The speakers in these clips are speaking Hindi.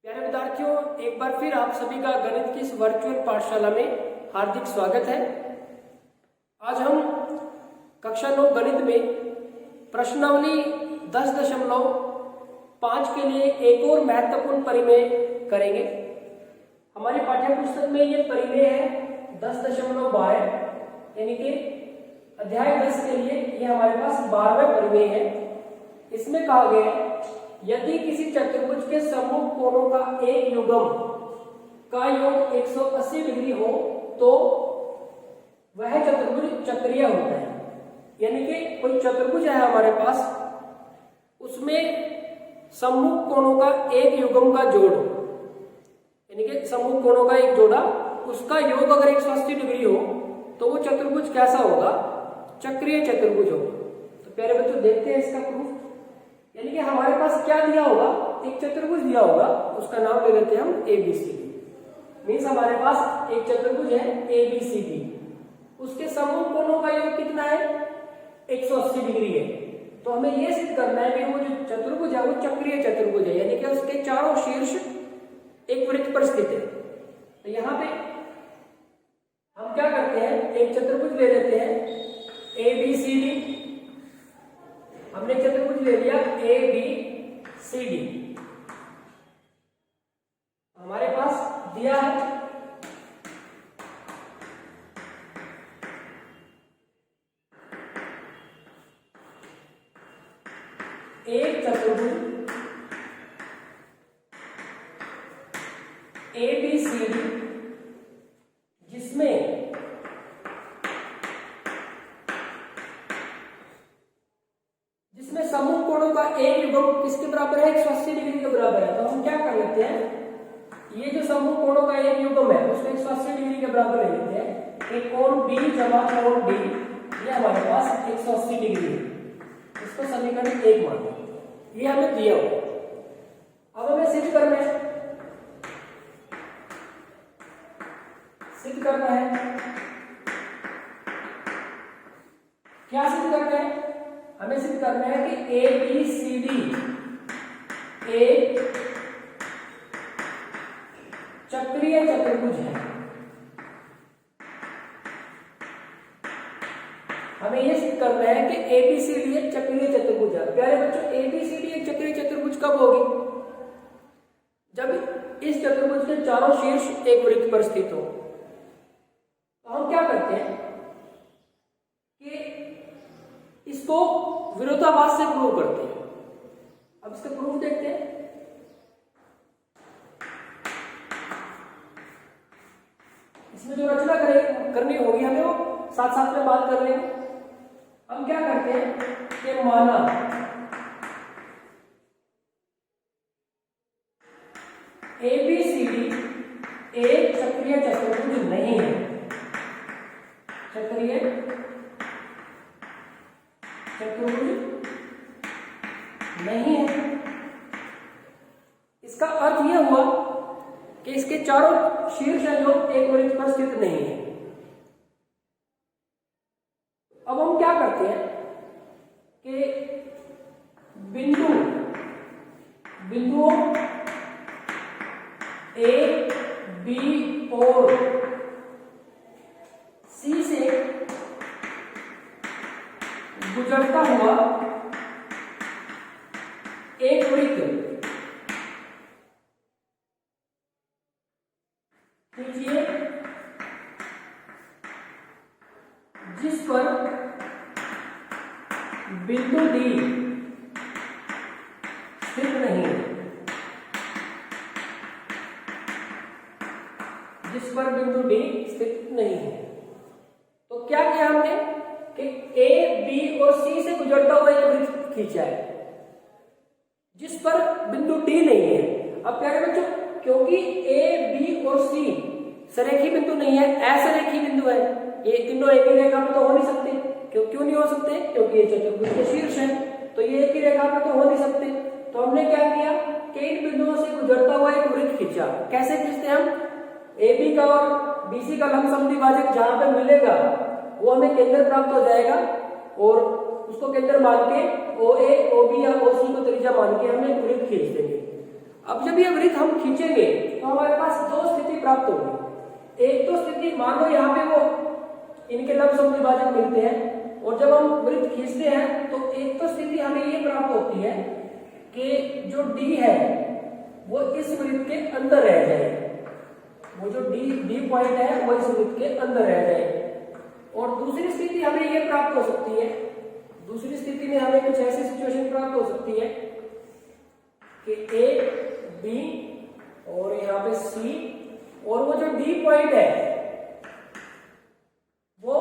प्यारे विद्यार्थियों, एक बार फिर आप सभी का गणित की इस वर्चुअल पाठशाला में हार्दिक स्वागत है। आज हम कक्षा 9 गणित में प्रश्नावली 10.5 के लिए एक और महत्वपूर्ण परिमेय करेंगे। हमारे पाठ्य पुस्तक में ये परिमेय है 10.12, यानी कि अध्याय 10 के लिए ये हमारे पास 12वां परिमेय है। इसमें कहा गया है, यदि किसी चतुर्भुज के सम्मुख कोणों का एक युग्म का योग 180 डिग्री हो तो वह चतुर्भुज चक्रीय होता है। यानी कि कोई चतुर्भुज है हमारे पास, उसमें सम्मुख कोणों का एक युग्म का जोड़, यानी कि सम्मुख कोणों का एक जोड़ा, उसका योग अगर 180 डिग्री हो तो वो चतुर्भुज कैसा होगा? चक्रीय चतुर्भुज होगा। तो प्यारे बच्चों देखते हैं इसका प्रूफ। यानी कि हमारे पास क्या दिया होगा? एक चतुर्भुज दिया होगा, उसका नाम ले लेते हैं हम ABCD। मीन्स हमारे पास एक चतुर्भुज है ABCD, उसके सम्मुख कोणों का योग कितना है? 180 डिग्री है। तो हमें यह सिद्ध करना है कि वो जो चतुर्भुज है वो चक्रीय चतुर्भुज है, यानी कि उसके चारों शीर्ष एक वृत्त पर स्थित है। तो यहाँ पे हम क्या करते हैं, एक चतुर्भुज ले लेते हैं ABCD। हमने चतुर्भुज ले लिया ABCD, हमारे पास दिया है एक चतुर्भुज ABCD जिसमें सम्मुख कोणों का एक युग्म किसके बराबर है? 180 डिग्री के बराबर है। तो हम क्या कर लेते हैं, ये जो सम्मुख कोणों का एक युग्म है उसको 180 डिग्री के बराबर ले लेते हैं। एक कोण B जमा कोण D, ये हमारे पास 180 डिग्री है। इसको समीकरण 1 मानते हैं, ये हमें दिया हुआ। अब हमें सिद्ध करना है, क्या सिद्ध करना है? हमें सिद्ध करना है कि ABCD एक चक्रीय चतुर्भुज है। हमें यह सिद्ध करना है कि ABCD एक चक्रीय चतुर्भुज है। प्यारे बच्चों, ABCD एक चक्रीय चतुर्भुज कब होगी? जब इस चतुर्भुज के चारों शीर्ष एक वृत्त पर स्थित हो। तो हम क्या करते हैं कि इसको विरोधाभास से प्रूव करते हैं। अब इसका प्रूफ देखते हैं। इसमें जो रचना करनी होगी हमें वो साथ साथ में बात कर लेंगे। हम क्या करते हैं कि माना ABCD एक चक्रीय चतुर्भुज नहीं है। चक्रीय चतुर्भुज नहीं है, इसका अर्थ यह हुआ कि इसके चारों शीर्ष जो एक वृत्त पर स्थित नहीं है। अब हम क्या करते हैं कि बिंदुओं A, B और C से गुजरता हुआ एक वृत्त खींचिए जिस पर बिंदु D स्थित नहीं है। जिस पर बिंदु D स्थित नहीं है। तो क्या किया हमने कि A, B और C से गुजरता हुआ एक वृत्त खींचा है जिस पर बिंदु D नहीं है। अब प्यारे बच्चों, क्योंकि A, B और C सरेखी बिंदु नहीं है, असरेखी बिंदु है, ये तीनों एक ही रेखा में तो हो नहीं सकते। क्यों नहीं हो सकते? क्योंकि ये चतुर्भुज के शीर्ष है, तो ये एक ही रेखा में तो हो नहीं सकते। तो हमने क्या किया कि इन बिंदुओं से गुजरता हुआ एक वृत्त खींचा। कैसे खींचते हैं हम? AB का और BC का लंबसम द्विभाजक जहां पे मिलेगा वो हमें केंद्र प्राप्त हो जाएगा और उसको केंद्र मान के OA, OB या OC को त्रिज्या मान के हम एक वृत्त खींच देंगे। अब जब ये वृत्त हम खींचेंगे तो हमारे पास दो स्थिति प्राप्त होगी। एक तो स्थिति, मान लो यहाँ पे वो इनके लंब समद्विभाजक मिलते हैं, और जब हम वृत्त खींचते हैं तो एक तो स्थिति हमें ये प्राप्त होती है कि जो डी है वो इस वृत्त के अंदर रह जाए, वो जो डी पॉइंट है वो इस वृत्त के अंदर रह जाए। और दूसरी स्थिति हमें ये प्राप्त हो सकती है, दूसरी स्थिति में हमें कुछ ऐसी सिचुएशन प्राप्त हो सकती है कि ए, बी और यहाँ पे सी, और वो जो डी पॉइंट है वो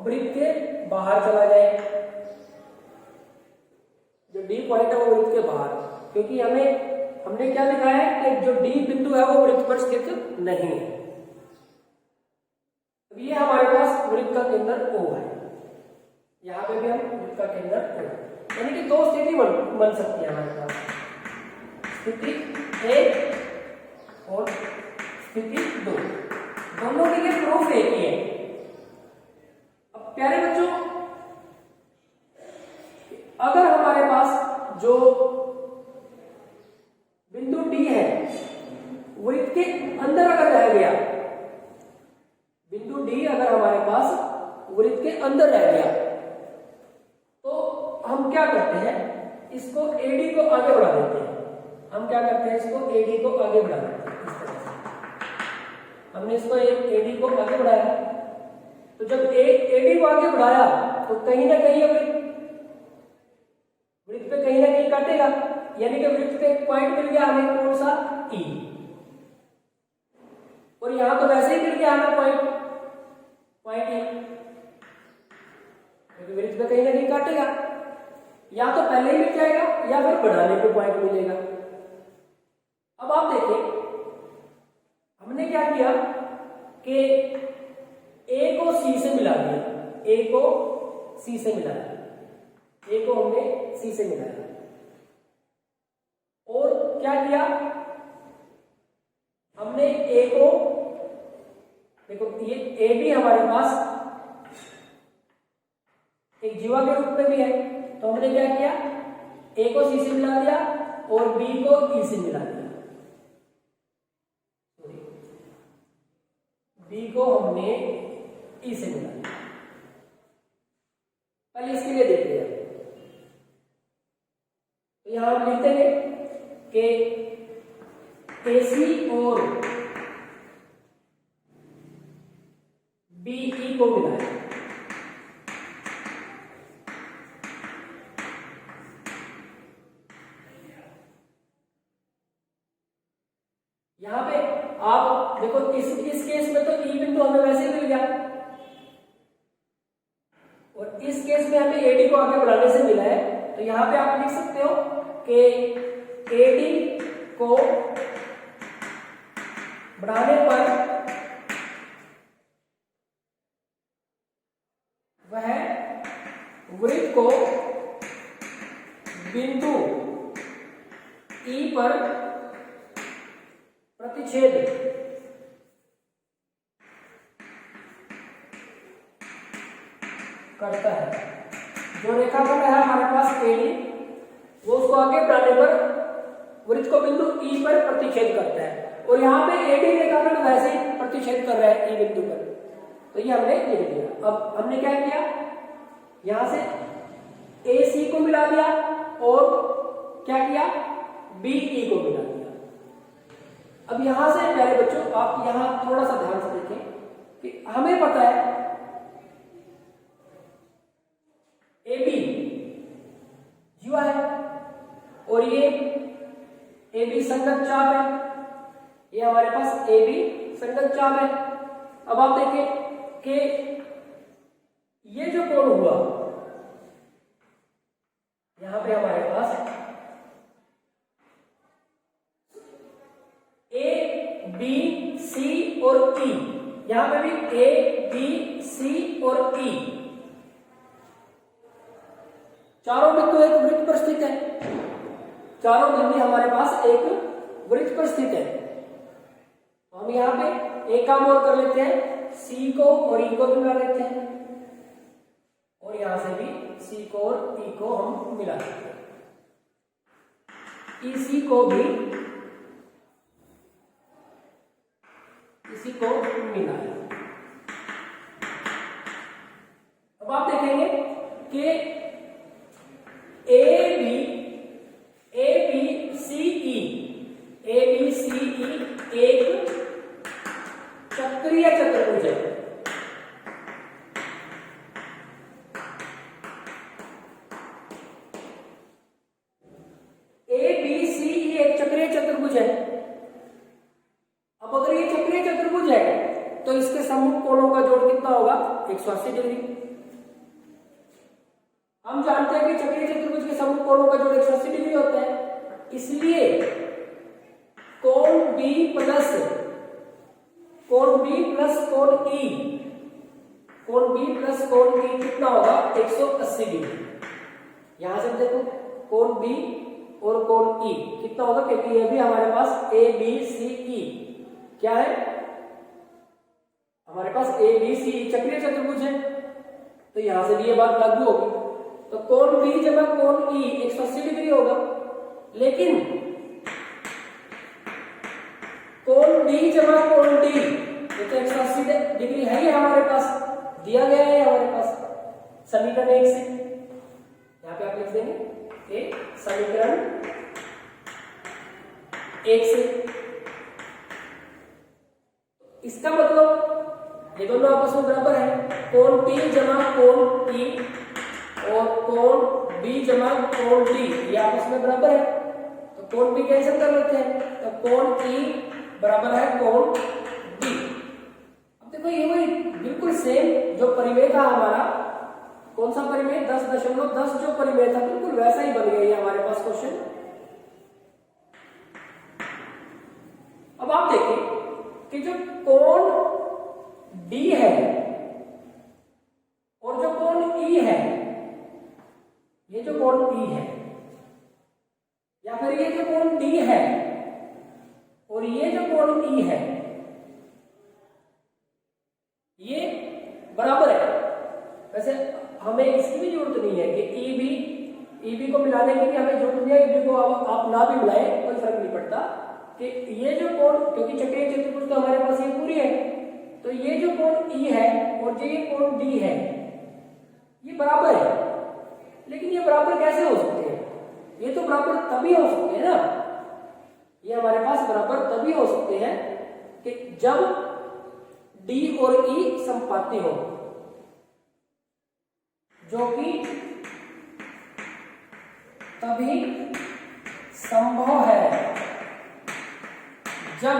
वृत्त के बाहर चला जाए, जो डी पॉइंट है वो वृत्त के बाहर, क्योंकि हमने क्या लिखा है कि जो डी बिंदु है वो वृत्त पर स्थित नहीं है। अब ये हमारे पास वृत्त का केंद्र O है, यहाँ पे भी हम वृत्त का केंद्र O, यानी कि दो स्थिति बन सकती है हमारे पास, स्थिति एक और स्थिति दो, दोनों के लिए प्रूफ एक ही है। अब प्यारे बच्चों, अगर हमारे पास जो बिंदु D है वृत्त के अंदर अगर रह गया, बिंदु D अगर हमारे पास वृत्त के अंदर रह गया तो हम क्या करते हैं, इसको AD को आगे बढ़ा देते हैं। हम क्या करते हैं, इसको AD को आगे बढ़ा देते हैं। इस तरह से हमने इसको AD को आगे बढ़ाया, तो जब AD को आगे बढ़ाया तो कहीं ना कहीं वृत्त पे कहीं ना कहीं काटेगा, यानी कि वृत्त पे एक पॉइंट मिल गया हमें, कौन सा, E, और यहां तो वैसे ही मिल गया हमें पॉइंट E, क्योंकि वृत्त पे कहीं ना कहीं काटेगा, या तो पहले ही मिल जाएगा या फिर बढ़ाने पे पॉइंट मिलेगा। अब आप देखें, हमने क्या किया कि A को C से मिला दिया, A को C से मिला दिया, A को हमने C से मिलाया, और क्या किया हमने A को, देखो ये A भी हमारे पास एक जीवा के रूप में भी है, तो हमने क्या किया, A को C से मिला दिया और B को E से मिला दिया, B को हमने E से मिला दिया। पहले इसके लिए देख लिया, तो यहां हम लिखते हैं कि AC और BE को मिलाया, यहां पे आप देखो इस केस में तो E बिंदु हमें वैसे ही मिल गया, और इस केस में हमें AD को आगे बढ़ाने से मिला है, तो यहां पे आप लिख सकते हो कि AD को बढ़ाने पर वह वृत्त को बिंदु E पर प्रतिच्छेद करता है। जो रेखाखंड है हमारे पास AD, वो उसको आगे बढ़ाने पर वृत्त को बिंदु E पर प्रतिच्छेद करता है, और यहाँ पे AD रेखाखंड वैसे ही प्रतिच्छेद कर रहा है E बिंदु पर, तो ये हमने लिख दिया। अब हमने क्या किया, यहां से AC को मिला दिया और क्या किया, BE को मिला दिया। अब यहां से प्यारे बच्चों आप यहां थोड़ा सा ध्यान से देखें कि हमें पता है AB जीवा है और ये AB संगत चाप है, ये हमारे पास AB संगत चाप है। अब आप देखें कि ये जो कोण हुआ, यहां पे हमारे पास A, B, C और E, यहां पे भी A, B, C और E, चारों बिंदु एक वृत्त पर स्थित है, चारों बिंदु हमारे पास एक वृत्त पर स्थित है। हम यहां पे एक काम और कर लेते हैं, C को और E को मिला लेते हैं, और यहां से भी C को और E को हम मिला लेते हैं। EC को भी मीन आया। अब आप देखेंगे कि ए बी सी ई एक चक्रीय चतुर्भुज है। ABCE एक चक्रीय चतुर्भुज है। अब अगर ये चक्रीय चतुर्भुज है तो इसके सम्मुख कोणों का जोड़ कितना होगा? 180 डिग्री। हम जानते हैं कि चक्रीय चतुर्भुज के सम्मुख कोणों का जोड़ 180 डिग्री होता है, इसलिए कोण B प्लस कोण E कितना होगा? 180 डिग्री। यहां से देखो कोण B और कोण E कितना होगा, क्योंकि ये भी हमारे पास ABCE क्या है, हमारे पास ABCE चक्रीय चतुर्भुज है, तो यहां से भी ये बात लागू होगी। तो कोण B जमा कोण E 180 डिग्री होगा, लेकिन कोण B जमा कोण D ये तो 180 डिग्री है ही हमारे पास, दिया गया है हमारे पास समीकरण 1 से। यहां पे आप लिख देंगे समीकरण 1 से। इसका मतलब ये दोनों आपस में बराबर है, कोण P जमा कोण E और कोण B जमा कोण D ये आपस में बराबर है, तो कोण B कैंसिल कर लेते हैं, तो कोण E बराबर है कोण D। अब देखो ये वही बिल्कुल सेम जो परिमेय था हमारा, कौन सा परिमेय? 10.10 जो परिमेय था बिल्कुल वैसा ही बन गया ये हमारे पास क्वेश्चन। अब आप देखें कि जो कोण D है और जो कोण E है, ये जो कोण E है या फिर ये जो कोण D है और ये जो कोण E है, ये बराबर है। वैसे हमें इसकी भी जरूरत नहीं है कि EB को मिलाने की भी हमें जरूरत नहीं है, EB को आप ना भी मिलाएं कोई फर्क नहीं पड़ता, कि ये जो कोण, क्योंकि चक्रीय चतुर्भुज तो हमारे पास ये पूरी है, तो ये जो कोण E है और जो ये कोण D है ये बराबर है। लेकिन ये बराबर कैसे हो सकते हैं? ये तो बराबर तभी हो सकते हैं ना, ये हमारे पास बराबर तभी हो सकते हैं कि जब D और E समपाती हो, जो कि तभी संभव है जब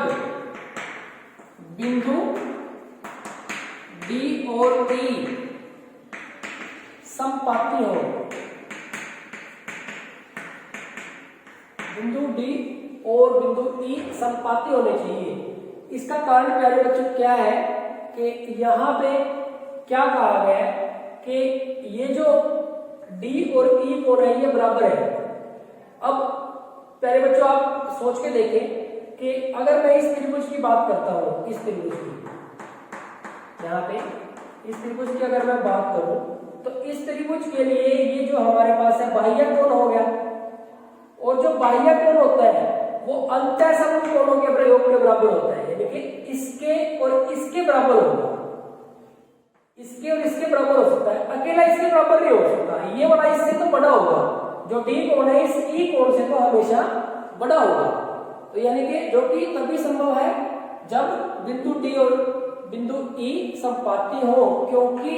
बिंदु D और E समपाती हो। बिंदु D और बिंदु E समपाती होने चाहिए। इसका कारण प्यारे बच्चों क्या है कि यहां पे क्या कहा गया है कि ये जो D और E कोण है ये बराबर है। अब प्यारे बच्चों आप सोच के देखें कि अगर मैं इस त्रिभुज की बात करता हूं, इस त्रिभुज की, यहाँ पे इस त्रिभुज की अगर मैं बात करूं तो इस त्रिभुज के लिए ये जो हमारे पास है बाह्य कोण हो गया, और जो बाह्य कोण होता है वो अंतःसमकोण कोणों के प्रयोग के बराबर होता है, यानी कि इसके और इसके बराबर होगा, इसके और इसके बराबर हो सकता है, अकेला इसके बराबर नहीं हो सकता। ये वाला इससे तो बड़ा होगा, जो D कोण है इस E कोण से तो हमेशा बड़ा होगा। तो यानी कि जो कि तभी संभव है जब बिंदु D और बिंदु E समपाती हो, क्योंकि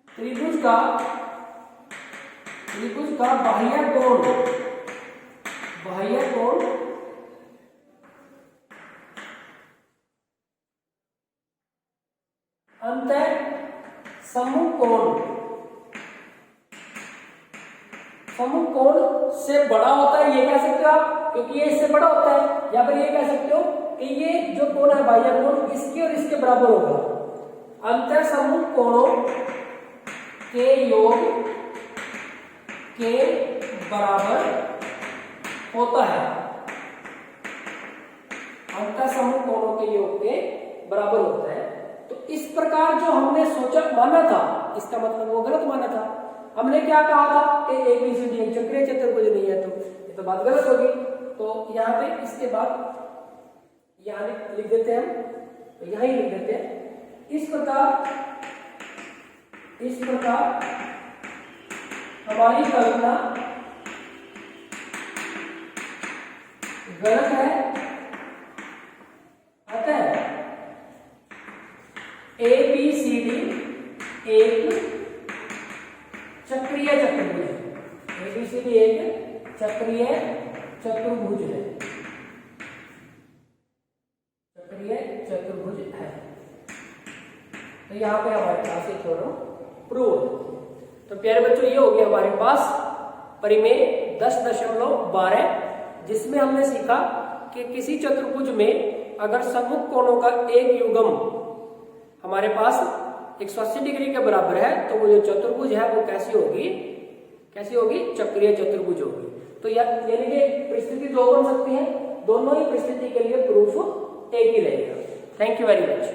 त्रिभुज का बाह्य कोण अंतःसमुख कोण से बड़ा होता है, ये कह सकते हो आप, क्योंकि ये इससे बड़ा होता है, या फिर ये कह सकते हो कि ये जो कोण है बाह्य कोण इसके और इसके बराबर होगा। अंतःसमुख कोणों के योग के बराबर होता है, अंतःसमुख कोणों के योग के बराबर होता है। तो इस प्रकार जो हमने सोचा माना था, इसका मतलब वो गलत माना था। हमने क्या कहा था कि ABCD एक चक्रीय चतुर्भुज नहीं है, तो ये तो बात गलत होगी। तो यहाँ पे इसके बाद यहाँ लिख देते हैं हम, तो यहीं लिख देते हैं। इस प्रकार हमारी कल्पना गलत है, अतः ABCD एक चक्रीय चतुर्भुज है। ABCD एक चक्रीय चतुर्भुज है, चक्रीय चतुर्भुज है। तो यहाँ पे हमारे पास एक प्रूव। तो प्यारे बच्चों, ये हो गया हमारे पास परिमेय 10.12, जिसमें हमने सीखा कि किसी चतुर्भुज में अगर सम्मुख कोणों का एक युग्म हमारे पास 180 डिग्री के बराबर है, तो वो जो चतुर्भुज है वो कैसी होगी, चक्रीय चतुर्भुज होगी। तो यानी कि परिस्थिति दो बन सकती है, दोनों ही परिस्थिति के लिए प्रूफ एक ही रहेगा। Thank you very much.